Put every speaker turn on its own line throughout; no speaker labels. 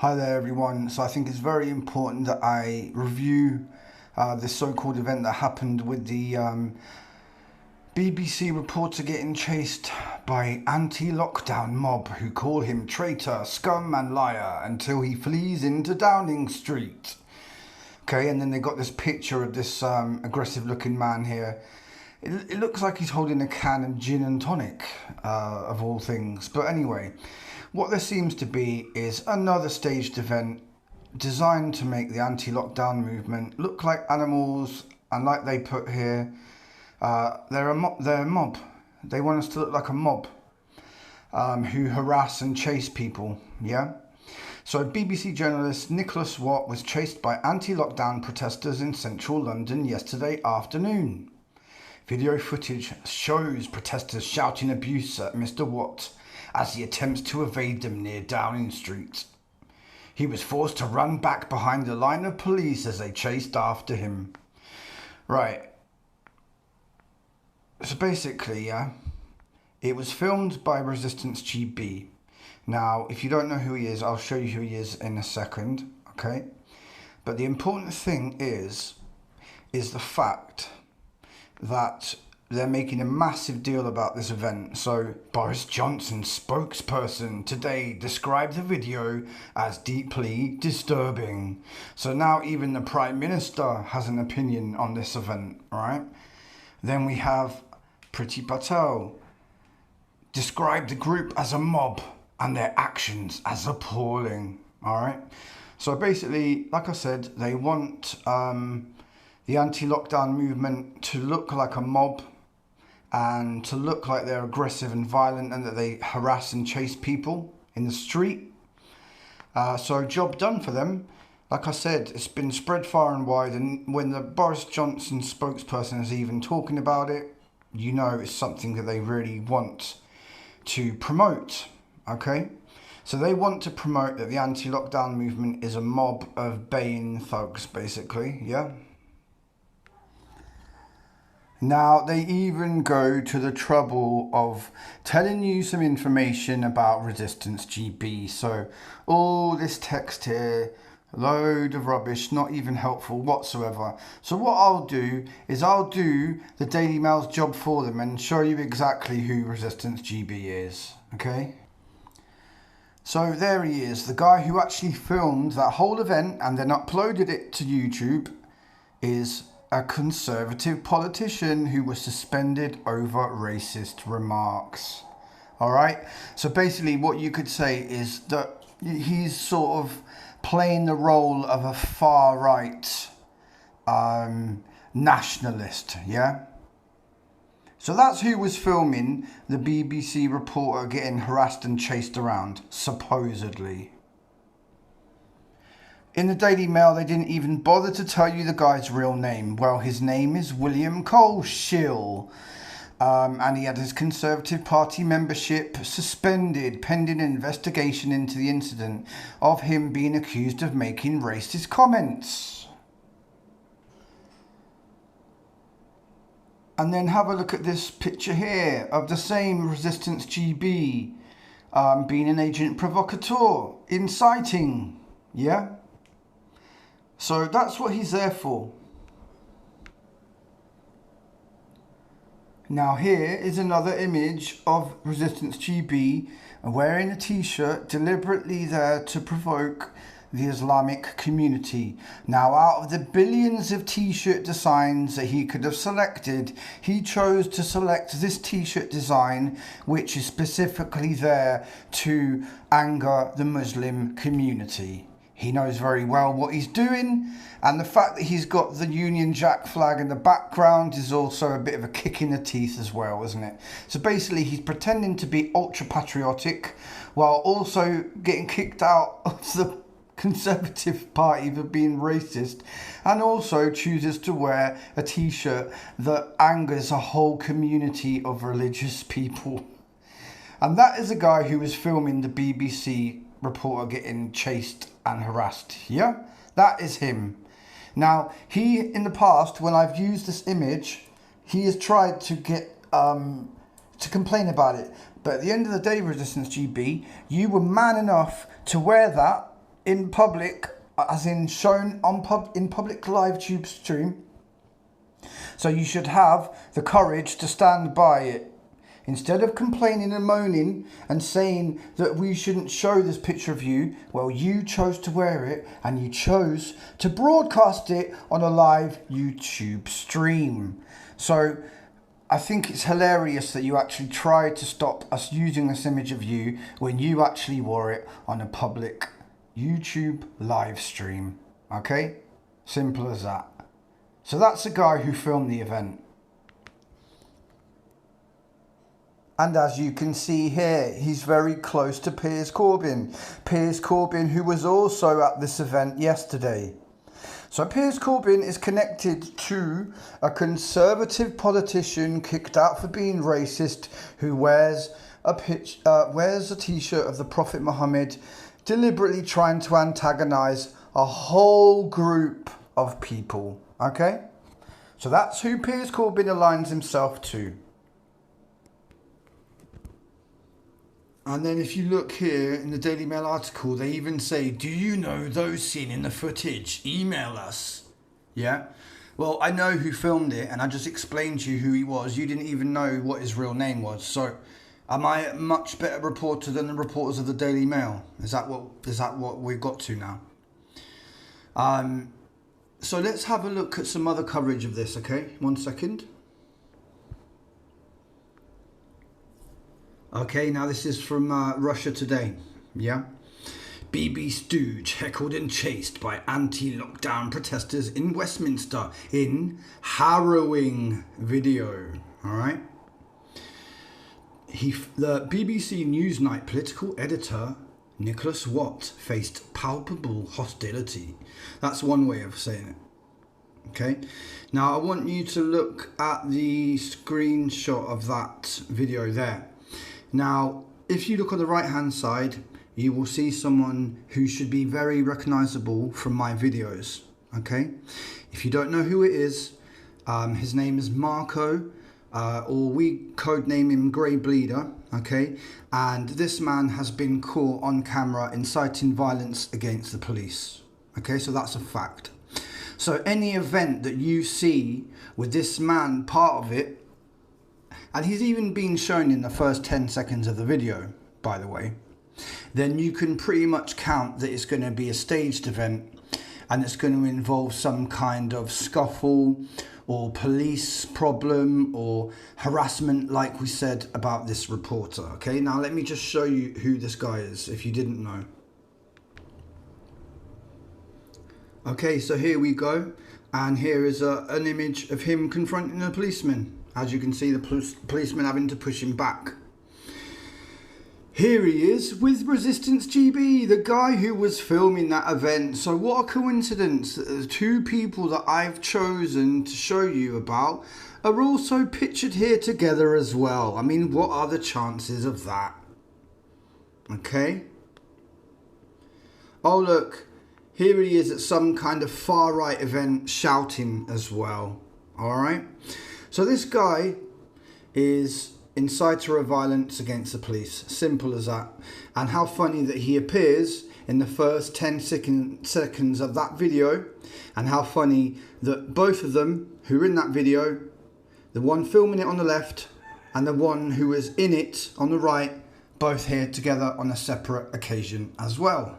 Hi there everyone. So I think it's very important that I review this so-called event that happened with the BBC reporter getting chased by anti-lockdown mob who call him traitor, scum and liar until he flees into Downing Street. Okay, and then they got this picture of this aggressive looking man here. It looks like he's holding a can of gin and tonic, of all things. But anyway, what there seems to be is another staged event designed to make the anti-lockdown movement look like animals, and like they put here, they're a mob. They want us to look like a mob who harass and chase people, yeah? So BBC journalist Nicholas Watt was chased by anti-lockdown protesters in central London yesterday afternoon. Video footage shows protesters shouting abuse at Mr. Watt as he attempts to evade them near Downing Street. He was forced to run back behind the line of police as they chased after him. Right. So basically, yeah, it was filmed by Resistance GB. Now, if you don't know who he is, I'll show you who he is in a second, okay? But the important thing is the fact that they're making a massive deal about this event. So Boris Johnson's spokesperson today described the video as deeply disturbing. So now even the Prime Minister has an opinion on this event, right? Then we have Priti Patel described the group as a mob and their actions as appalling, all right? So basically, like I said, they want the anti-lockdown movement to look like a mob and to look like they're aggressive and violent and that they harass and chase people in the street. So job done for them. Like I said, it's been spread far and wide, and when the Boris Johnson spokesperson is even talking about it, you know it's something that they really want to promote, okay? So they want to promote that the anti-lockdown movement is a mob of baying thugs, basically, yeah? Now, they even go to the trouble of telling you some information about Resistance GB. So, all this text here, load of rubbish, not even helpful whatsoever. So what I'll do is I'll do the Daily Mail's job for them and show you exactly who Resistance GB is, okay? So there he is, the guy who actually filmed that whole event and then uploaded it to YouTube is a Conservative politician who was suspended over racist remarks. All right. So basically what you could say is that he's sort of playing the role of a far right nationalist. Yeah. So that's who was filming the BBC reporter getting harassed and chased around, supposedly. In the Daily Mail, they didn't even bother to tell you the guy's real name. Well, his name is William Coleshill, and he had his Conservative Party membership suspended pending an investigation into the incident of him being accused of making racist comments. And then have a look at this picture here of the same Resistance GB being an agent provocateur, inciting, yeah? So that's what he's there for. Now here is another image of Resistance GB wearing a t-shirt deliberately there to provoke the Islamic community. Now out of the billions of t-shirt designs that he could have selected, he chose to select this t-shirt design which is specifically there to anger the Muslim community. He knows very well what he's doing, and the fact that he's got the Union Jack flag in the background is also a bit of a kick in the teeth as well, isn't it? So basically he's pretending to be ultra patriotic while also getting kicked out of the Conservative Party for being racist, and also chooses to wear a t-shirt that angers a whole community of religious people. And that is a guy who was filming the BBC reporter getting chased and harassed. Yeah, that is him. Now, he in the past, when I've used this image, he has tried to get to complain about it. But at the end of the day, Resistance GB, you were man enough to wear that in public, as in shown on in public live tube stream. So you should have the courage to stand by it. Instead of complaining and moaning and saying that we shouldn't show this picture of you, well, you chose to wear it and you chose to broadcast it on a live YouTube stream. So I think it's hilarious that you actually tried to stop us using this image of you when you actually wore it on a public YouTube live stream. Okay? Simple as that. So that's the guy who filmed the event. And as you can see here, he's very close to Piers Corbyn. Piers Corbyn, who was also at this event yesterday. So Piers Corbyn is connected to a Conservative politician kicked out for being racist who wears a t-shirt of the Prophet Muhammad, deliberately trying to antagonise a whole group of people. Okay? So that's who Piers Corbyn aligns himself to. And then if you look here in the Daily Mail article, they even say, do you know those seen in the footage? Email us. Yeah? Well, I know who filmed it and I just explained to you who he was. You didn't even know what his real name was. So am I a much better reporter than the reporters of the Daily Mail? Is that what we've got to now? So let's have a look at some other coverage of this, okay? 1 second. Okay, now this is from Russia Today, yeah? BB stooge heckled and chased by anti-lockdown protesters in Westminster in harrowing video, all right? The BBC Newsnight political editor, Nicholas Watt, faced palpable hostility. That's one way of saying it. Okay, now I want you to look at the screenshot of that video there. Now, if you look on the right hand side, you will see someone who should be very recognizable from my videos. Okay, if you don't know who it is, his name is Marco, or we codename him Grey Bleeder. Okay, and this man has been caught on camera inciting violence against the police. Okay, so that's a fact. So any event that you see with this man part of it, and he's even been shown in the first 10 seconds of the video, by the way, then you can pretty much count that it's going to be a staged event and it's going to involve some kind of scuffle or police problem or harassment, like we said about this reporter. Okay, now let me just show you who this guy is if you didn't know. Okay, so here we go, and here is an image of him confronting a policeman. As you can see, the policeman having to push him back. Here he is with Resistance GB, the guy who was filming that event. So what a coincidence that the two people that I've chosen to show you about are also pictured here together as well. I mean, what are the chances of that? Okay. Oh, look. Here he is at some kind of far-right event shouting as well. Alright? So this guy is inciter of violence against the police. Simple as that. And how funny that he appears in the first 10 seconds of that video. And how funny that both of them who are in that video, the one filming it on the left and the one who was in it on the right, both here together on a separate occasion as well.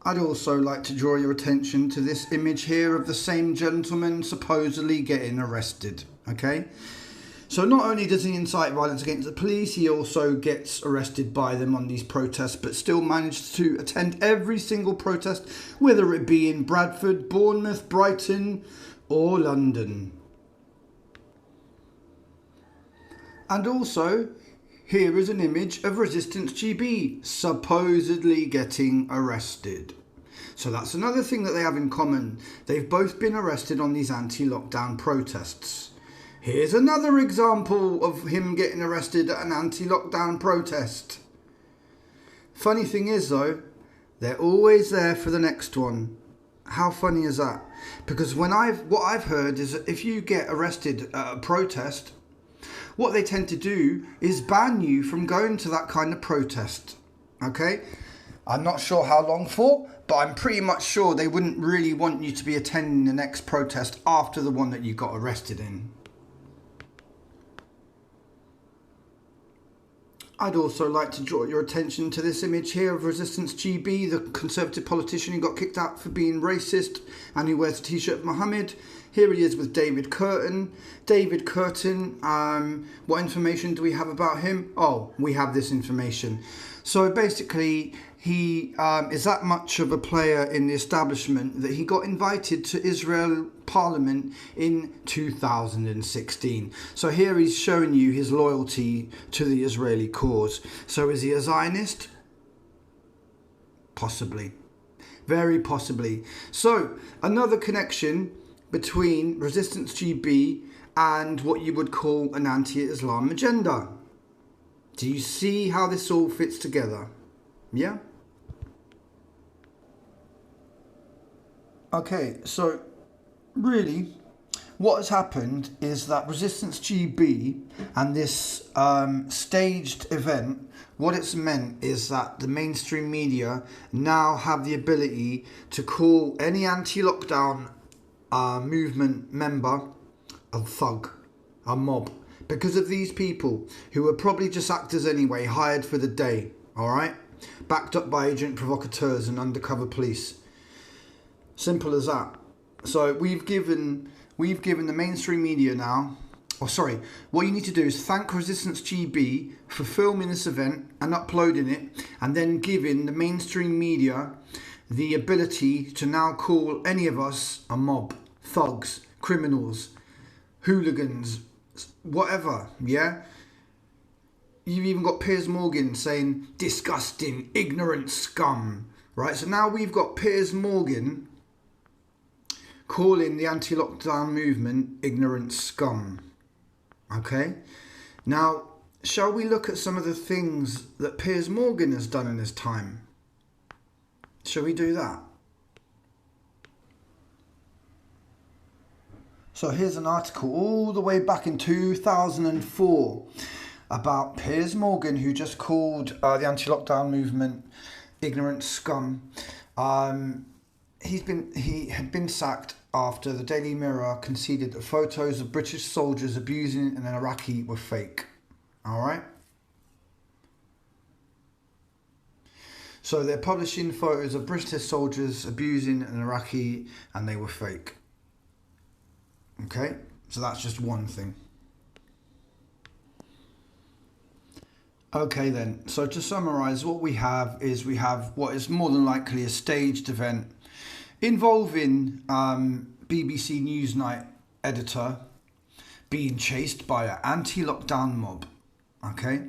I'd also like to draw your attention to this image here of the same gentleman supposedly getting arrested, okay? So not only does he incite violence against the police, he also gets arrested by them on these protests, but still managed to attend every single protest, whether it be in Bradford, Bournemouth, Brighton, or London. And also, here is an image of Resistance GB supposedly getting arrested. So that's another thing that they have in common. They've both been arrested on these anti-lockdown protests. Here's another example of him getting arrested at an anti-lockdown protest. Funny thing is though, they're always there for the next one. How funny is that? Because what I've heard is that if you get arrested at a protest, what they tend to do is ban you from going to that kind of protest. Okay? I'm not sure how long for, but I'm pretty much sure they wouldn't really want you to be attending the next protest after the one that you got arrested in. I'd also like to draw your attention to this image here of Resistance GB, the Conservative politician who got kicked out for being racist and who wears a t-shirt of Mohammed. Here he is with David Curtin. David Curtin, what information do we have about him? Oh, we have this information. So basically, he is that much of a player in the establishment that he got invited to Israel Parliament in 2016. So here he's showing you his loyalty to the Israeli cause. So is he a Zionist? Possibly. Very possibly. So another connection between Resistance GB and what you would call an anti-Islam agenda. Do you see how this all fits together? Yeah? Okay, so really what has happened is that Resistance GB and this staged event, what it's meant is that the mainstream media now have the ability to call any anti-lockdown movement member a thug, a mob, because of these people who are probably just actors anyway, hired for the day, all right, backed up by agent provocateurs and undercover police. Simple as that. So we've given the mainstream media now, what you need to do is thank Resistance GB for filming this event and uploading it, and then giving the mainstream media the ability to now call any of us a mob, thugs, criminals, hooligans, whatever, yeah? You've even got Piers Morgan saying, disgusting, ignorant scum, right? So now we've got Piers Morgan calling the anti-lockdown movement ignorant scum, okay? Now, shall we look at some of the things that Piers Morgan has done in his time? Shall we do that? So here's an article all the way back in 2004 about Piers Morgan, who just called the anti-lockdown movement ignorant scum. He had been sacked after the Daily Mirror conceded that photos of British soldiers abusing an Iraqi were fake. All right? So they're publishing photos of British soldiers abusing an Iraqi and they were fake. Okay? So that's just one thing. Okay then, so to summarise, what we have what is more than likely a staged event involving BBC Newsnight editor being chased by an anti-lockdown mob. Okay?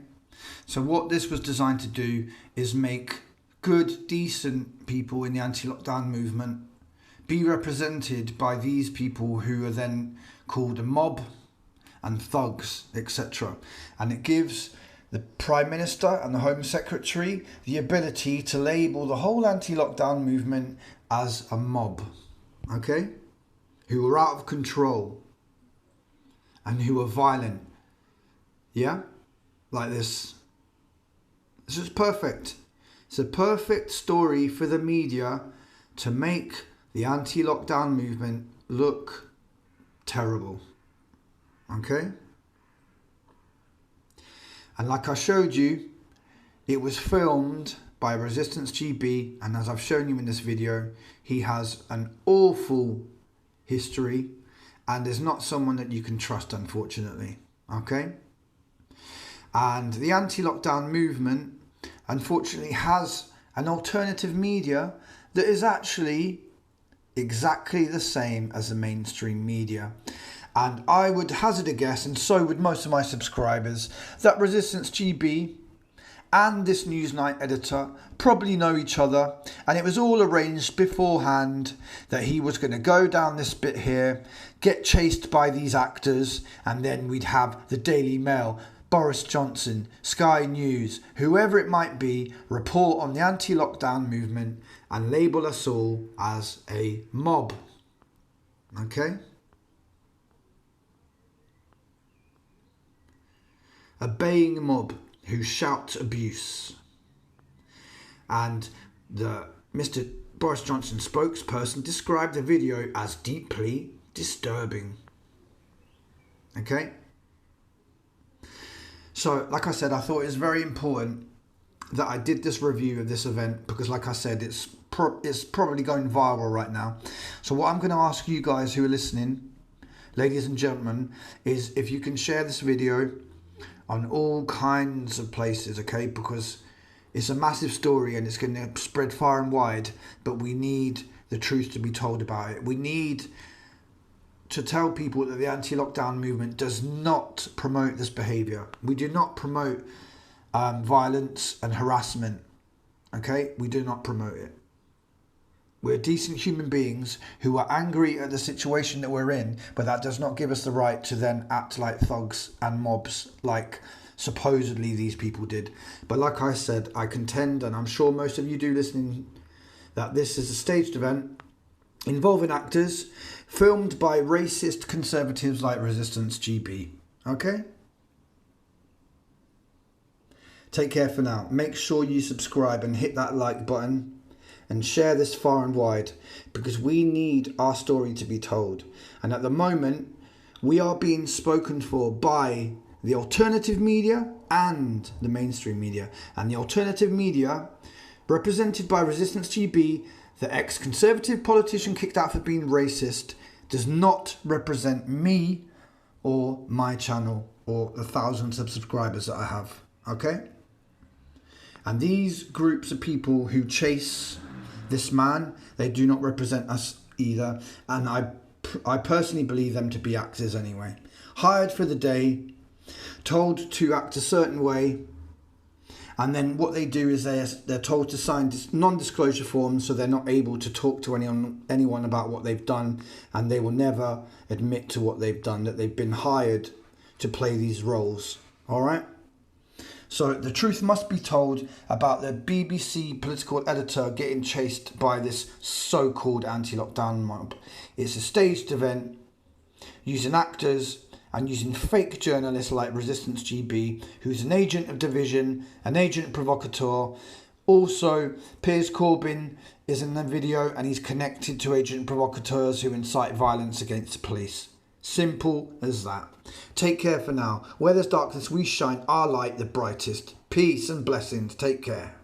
So what this was designed to do is make good, decent people in the anti-lockdown movement be represented by these people who are then called a mob and thugs, etc. And it gives the Prime Minister and the Home Secretary the ability to label the whole anti-lockdown movement as a mob, okay? Who are out of control and who are violent, yeah? Like this. This is perfect. It's a perfect story for the media to make the anti-lockdown movement look terrible, okay? And like I showed you, it was filmed by Resistance GB, and as I've shown you in this video, he has an awful history and is not someone that you can trust, unfortunately, okay? And the anti-lockdown movement, unfortunately, has an alternative media that is actually exactly the same as the mainstream media. And I would hazard a guess, and so would most of my subscribers, that Resistance GB and this Newsnight editor probably know each other, and it was all arranged beforehand that he was going to go down this bit here, get chased by these actors, and then we'd have the Daily Mail, Boris Johnson, Sky News, whoever it might be, report on the anti-lockdown movement and label us all as a mob. Okay? A baying mob who shout abuse. And the Mr. Boris Johnson spokesperson described the video as deeply disturbing. Okay? So, like I said, I thought it was very important that I did this review of this event because, like I said, it's probably going viral right now. So what I'm going to ask you guys who are listening, ladies and gentlemen, is if you can share this video on all kinds of places, okay? Because it's a massive story and it's going to spread far and wide, but we need the truth to be told about it. We need to tell people that the anti-lockdown movement does not promote this behaviour. We do not promote violence and harassment, okay? We do not promote it. We're decent human beings who are angry at the situation that we're in, but that does not give us the right to then act like thugs and mobs like supposedly these people did. But like I said, I contend, and I'm sure most of you do listening, that this is a staged event involving actors filmed by racist conservatives like Resistance GB. Okay? Take care for now. Make sure you subscribe and hit that like button and share this far and wide because we need our story to be told. And at the moment, we are being spoken for by the alternative media and the mainstream media. And the alternative media, represented by Resistance GB, the ex-conservative politician kicked out for being racist, does not represent me or my channel or the thousands of subscribers that I have. Okay? And these groups of people who chase this man, they do not represent us either. And I personally believe them to be actors anyway. Hired for the day, told to act a certain way, and then what they do is they're told to sign non-disclosure forms, so they're not able to talk to anyone about what they've done, and they will never admit to what they've done, that they've been hired to play these roles. All right? So the truth must be told about the BBC political editor getting chased by this so-called anti-lockdown mob. It's a staged event using actors and using fake journalists like Resistance GB, who's an agent of division, an agent provocateur. Also, Piers Corbyn is in the video and he's connected to agent provocateurs who incite violence against the police. Simple as that. Take care for now. Where there's darkness, we shine our light the brightest. Peace and blessings. Take care.